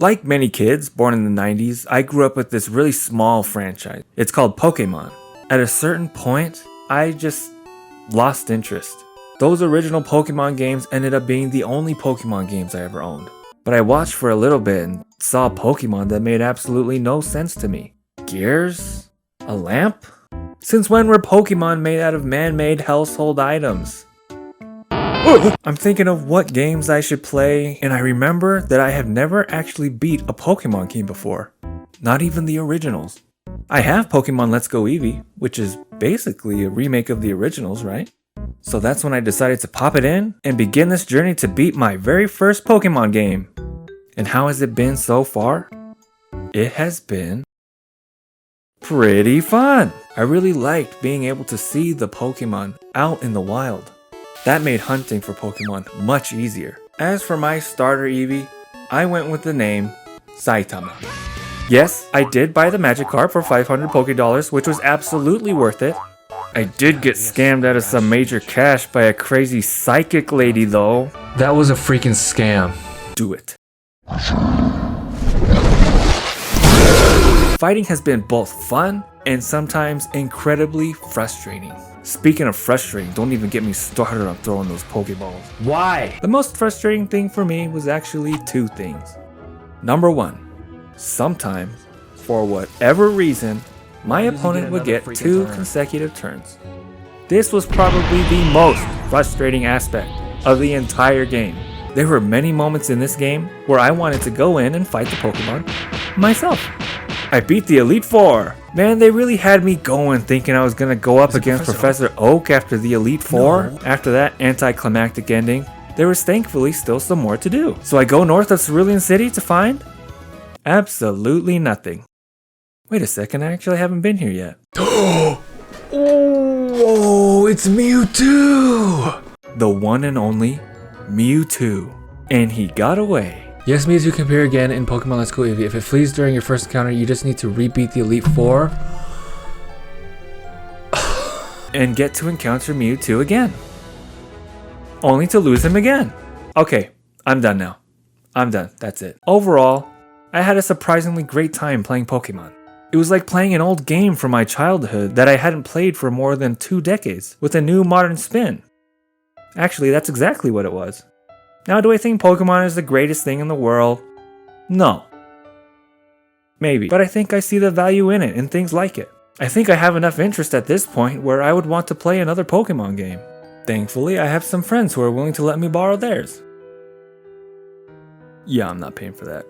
Like many kids born in the 90s, I grew up with this really small franchise. It's called Pokemon. At a certain point, I just lost interest. Those original Pokemon games ended up being the only Pokemon games I ever owned. But I watched for a little bit and saw Pokemon that made absolutely no sense to me. Gears? A lamp? Since when were Pokemon made out of man-made household items? I'm thinking of what games I should play, and I remember that I have never actually beat a Pokemon game before. Not even the originals. I have Pokemon Let's Go Eevee, which is basically a remake of the originals, right? So that's when I decided to pop it in and begin this journey to beat my very first Pokemon game. And how has it been so far? It has been pretty fun. I really liked being able to see the Pokemon out in the wild. That made hunting for Pokemon much easier. As for my starter Eevee, I went with the name Saitama. Yes, I did buy the Magikarp for 500 Pokédollars, which was absolutely worth it. I did get scammed out of some major cash by a crazy psychic lady though. That was a freaking scam. Do it. Fighting has been both fun and sometimes incredibly frustrating. Speaking of frustrating, don't even get me started on throwing those Pokeballs. Why? The most frustrating thing for me was actually two things. Number one, sometimes, for whatever reason, my opponent would get 2 consecutive turns. This was probably the most frustrating aspect of the entire game. There were many moments in this game where I wanted to go in and fight the Pokemon myself. I beat the Elite Four. Man, they really had me going thinking I was gonna go up against Professor Oak after the Elite Four. After that anticlimactic ending, there was thankfully still some more to do. So I go north of Cerulean City to find absolutely nothing. Wait a second, I actually haven't been here yet. Oh, it's Mewtwo! The one and only Mewtwo. And he got away. Yes, Mewtwo can appear again in Pokemon Let's Go Eevee. If it flees during your first encounter, you just need to rebeat the Elite Four and get to encounter Mewtwo again. Only to lose him again. Okay, I'm done now. I'm done, that's it. Overall, I had a surprisingly great time playing Pokemon. It was like playing an old game from my childhood that I hadn't played for more than 2 decades with a new modern spin. Actually, that's exactly what it was. Now, do I think Pokemon is the greatest thing in the world? No. Maybe. But I think I see the value in it and things like it. I think I have enough interest at this point where I would want to play another Pokemon game. Thankfully, I have some friends who are willing to let me borrow theirs. Yeah, I'm not paying for that.